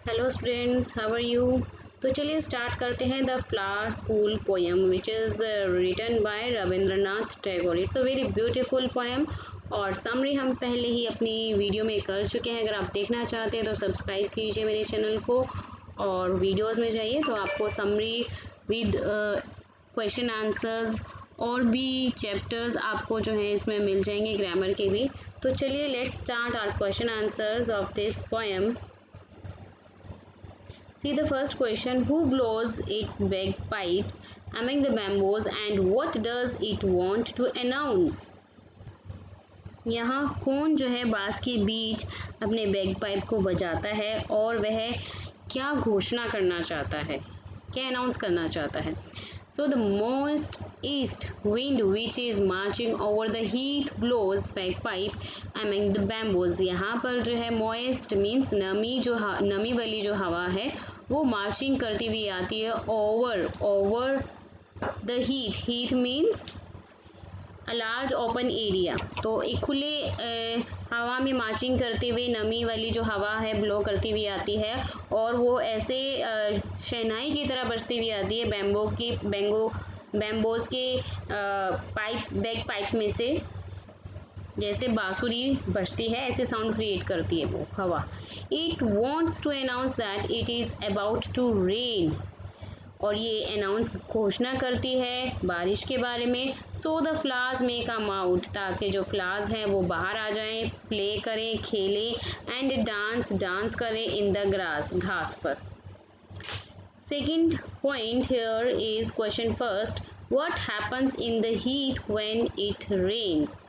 Hello students, how are you. तो चलिए start करते हैं the flower school poem which is written by Rabindranath Tagore. It's a very beautiful poem और summary हम पहले ही अपनी वीडियो में कर चुके हैं। अगर आप देखना चाहते हैं तो सब्सक्राइब कीजिए मेरे चैनल को और वीडियोस में जाइए तो आपको समरी विद क्वेश्चन आंसर्स और भी चैप्टर्स आपको जो है इसमें मिल जाएंगे, ग्रामर के भी। तो चलिए let's start our question answers of this poem. See the first question. Who blows its bagpipes among the bamboos and what does it want to announce? यहाँ कौन जो है बांस के बीच अपने बैगपाइप को बजाता है और वह क्या घोषणा करना चाहता है, क्या अनाउंस करना चाहता है। So the moist east wind which is marching over the heath blows bagpipe among the bamboos। यहाँ पर जो है moist means नमी वाली जो हवा है वो मार्चिंग करती हुई आती है over the heath means a large open area. तो एक खुले हवा में मार्चिंग करते हुए नमी वाली जो हवा है ब्लो करती हुई आती है और वो ऐसे शहनाई की तरह बजती हुई आती है बैम्बोज के बैग पाइप में से, जैसे बांसुरी बजती है ऐसे साउंड क्रिएट करती है वो हवा। It wants to announce that it is about to rain, और ये अनाउंस घोषणा करती है बारिश के बारे में। So the flowers make come out, ताकि जो फ्लावर्स हैं वो बाहर आ जाएं, प्ले करें, खेलें एंड डांस करें इन द ग्रास, घास पर। Second point here is question first, what happens in the heat when it rains.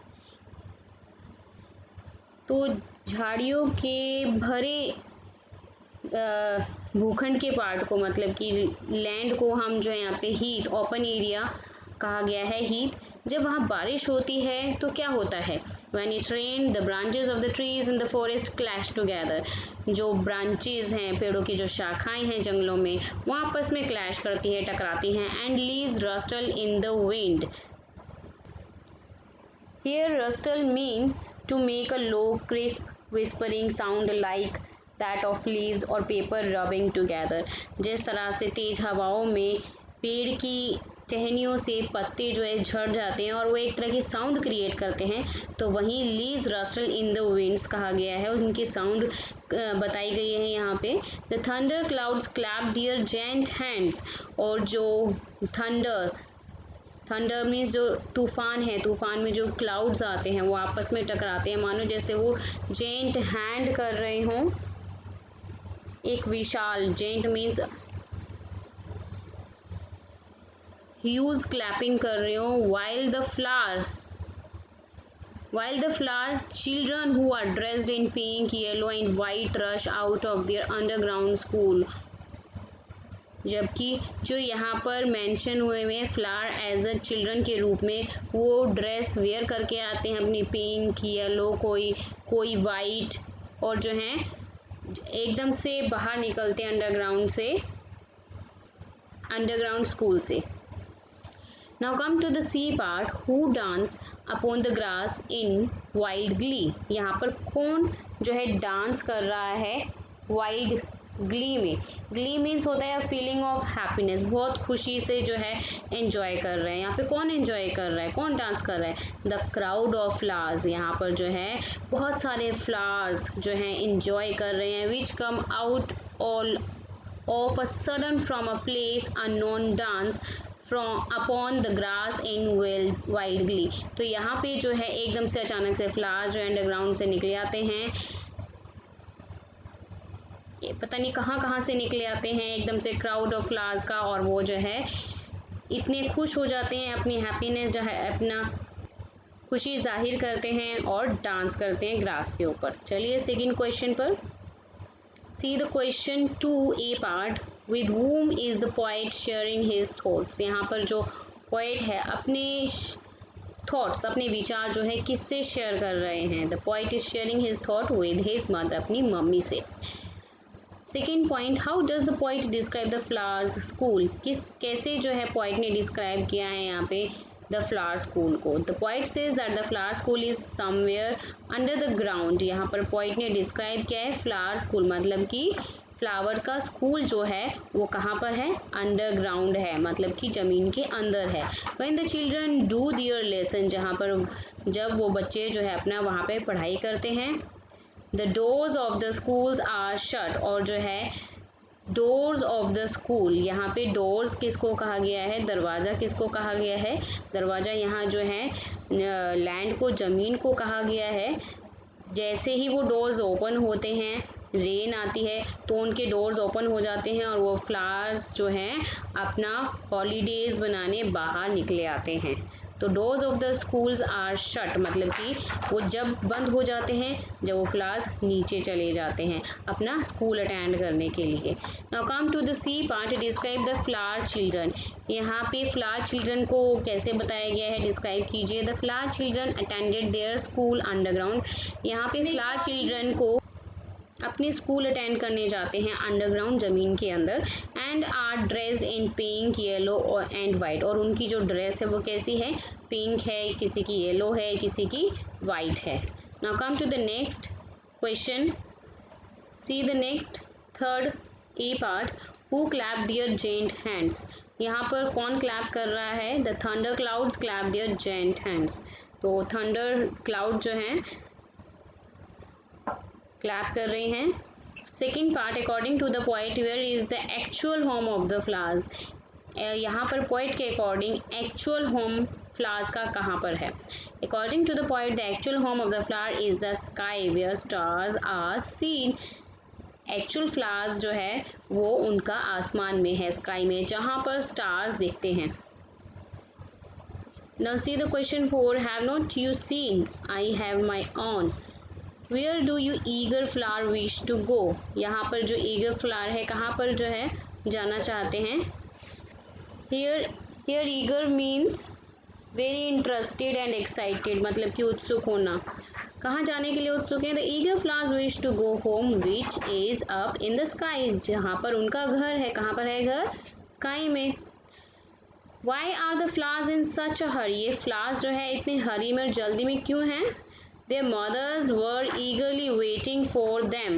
तो झाड़ियों के भरे भूखंड के पार्ट को, मतलब कि लैंड को हम जो है यहाँ पे हीथ, ओपन एरिया कहा गया है हीथ। जब वहाँ बारिश होती है तो क्या होता है, when it rain the branches of the trees in the forest clash together. जो ब्रांचेज हैं, पेड़ों की जो शाखाएं हैं जंगलों में, वो आपस में क्लैश करती है, टकराती हैं। And leaves rustle in the wind. Here rustle means to make a low crisp whispering sound like that of leaves or paper rubbing together। जिस तरह से तेज हवाओं में पेड़ की टहनियों से पत्ते जो है झड़ जाते हैं और वो एक तरह की साउंड क्रिएट करते हैं, तो वहीं leaves rustle in the winds कहा गया है, उनकी साउंड बताई गई है यहाँ पे। The thunder clouds clap their giant hands, और जो थंडर मीन्स जो तूफान है, तूफान में जो क्लाउड्स आते हैं वो आपस में टकराते हैं, मानो जैसे वो जेंट हैंड कर रहे हों, एक विशाल, जेंट मीन्स ह्यूज क्लैपिंग कर रहे हो। while the flower children who are dressed in pink, yellow and white rush out of their underground school। जबकि जो यहाँ पर मेंशन हुए हैं फ्लावर एज अ चिल्ड्रन के रूप में, वो ड्रेस वेयर करके आते हैं अपनी पिंक, येलो, कोई वाइट, और जो हैं एकदम से बाहर निकलते हैं अंडरग्राउंड स्कूल से। Now come to the C part, who dance upon the grass in wild glee. यहाँ पर कौन जो है डांस कर रहा है वाइल्ड ग्ली में। ग्ली मीन्स होता है फीलिंग ऑफ हैप्पीनेस, बहुत खुशी से जो है एंजॉय कर रहे हैं। यहाँ पे कौन एंजॉय कर रहा है, कौन डांस कर रहा है, द क्राउड ऑफ फ्लावर्स। यहाँ पर जो है बहुत सारे फ्लावर्स जो हैं एंजॉय कर रहे हैं, which come out all of a sudden from a place unknown dance from upon the grass in wild glee. तो यहाँ पे जो है एकदम से अचानक से फ्लावर्स जो अंडरग्राउंड से निकले आते हैं, ये पता नहीं कहाँ से निकले आते हैं एकदम से, क्राउड ऑफ फ्लावर्स का, और वो जो है इतने खुश हो जाते हैं, अपनी हैप्पीनेस जो है, अपना खुशी जाहिर करते हैं और डांस करते हैं ग्रास के ऊपर। चलिए सेकंड क्वेश्चन पर। See the question 2A part, with whom is the poet sharing his thoughts. यहाँ पर जो पोएट है अपने थॉट्स, अपने विचार जो है किससे शेयर कर रहे हैं, the poet is sharing his thought with his mother, अपनी मम्मी से। Second point, how does the poet describe the flowers school. कैसे जो है पोइट ने डिस्क्राइब किया है यहाँ पे द फ्लावर स्कूल को। The poet says that the flower school is somewhere under the ground. यहाँ पर पोइट ने डिस्क्राइब किया है फ्लावर स्कूल, मतलब कि फ्लावर का स्कूल जो है वो कहाँ पर है, अंडरग्राउंड है, मतलब कि ज़मीन के अंदर है। When the children do their lesson, जहाँ पर जब वो बच्चे जो है अपना वहाँ पे पढ़ाई करते हैं। The doors of the schools are shut, और जो है डोर्स ऑफ द स्कूल, यहाँ पे डोर्स किसको कहा गया है, दरवाज़ा किसको कहा गया है, दरवाज़ा यहाँ जो है लैंड को, ज़मीन को कहा गया है। जैसे ही वो डोर्स ओपन होते हैं, रेन आती है तो उनके डोर्स ओपन हो जाते हैं और वो फ्लावर्स जो हैं अपना हॉलीडेज़ बनाने बाहर निकले आते हैं। तो doors of the schools are shut, मतलब कि वो जब बंद हो जाते हैं जब वो फ्लावर्स नीचे चले जाते हैं अपना स्कूल अटेंड करने के लिए। Now come to the C part, describe the flower children. यहाँ पे फ्लावर चिल्ड्रन को कैसे बताया गया है, डिस्क्राइब कीजिए। The flower children attended their school underground, यहाँ पे फ्लावर चिल्ड्रन को अपने स्कूल अटेंड करने जाते हैं अंडरग्राउंड, ज़मीन के अंदर। And are dressed in pink, yellow and white, और उनकी जो ड्रेस है वो कैसी है, पिंक है, किसी की येलो है, किसी की वाइट है। Now come to the next question, see the next third A part, who clap their giant hands. यहाँ पर कौन क्लैप कर रहा है, the thunder clouds clap their giant hands. तो थंडर क्लाउड जो हैं क्लैप कर रहे हैं। Second part, according to the poet where is the actual home of the flowers. यहाँ पर पोएट के अकॉर्डिंग एक्चुअल होम फ्लावर्स का कहाँ पर है। According to the poet the actual home of the flower is the sky where stars are seen. Actual flowers जो है वो उनका आसमान में है, स्काई में, जहाँ पर स्टार्स दिखते हैं। Now see the question 4, have not you seen, I have my own, where do you eager flower wish to go. यहाँ पर जो ईगर फ्लावर है कहाँ पर जो है जाना चाहते हैं। Here eager means very interested and excited, मतलब कि उत्सुक होना। कहाँ जाने के लिए उत्सुक है, the eager flowers wish to go home which is up in the sky, जहाँ पर उनका घर है, कहाँ पर है घर, स्काई में। Why are the flowers in such a hurry, ये फ्लावर्स जो है इतने हरी में जल्दी में क्यों हैं। Their mothers were eagerly waiting for them,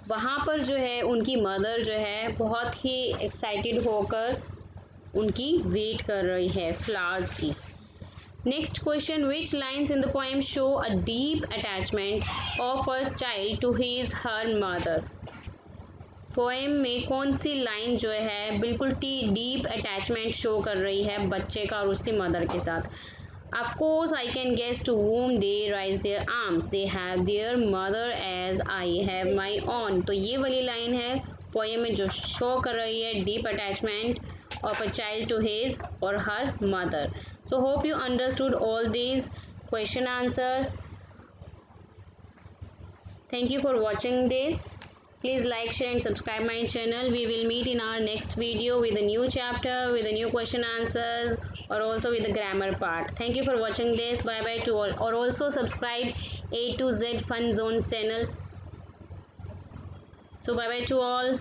वहाँ पर जो है उनकी मदर जो है बहुत ही एक्साइटेड होकर उनकी वेट कर रही है फ्लावर्स की। Next question, which lines in the poem show a deep attachment of a child to his her mother. Poem में कौन सी लाइन जो है बिल्कुल डीप अटैचमेंट शो कर रही है बच्चे का और उसकी मदर के साथ। Of course I can guess to whom they raise their arms, they have their mother as I have my own। तो ये वाली लाइन है पोएम में जो शो कर रही है deep attachment of a child to his or her mother. So hope you understood all these question answer. Thank you for watching this. Please like, share and subscribe my channel. We will meet in our next video with a new chapter, with a new question answers, or also with the grammar part. Thank you for watching this. Bye bye to all. Or also subscribe A to Z Fun Zone channel. So bye bye to all.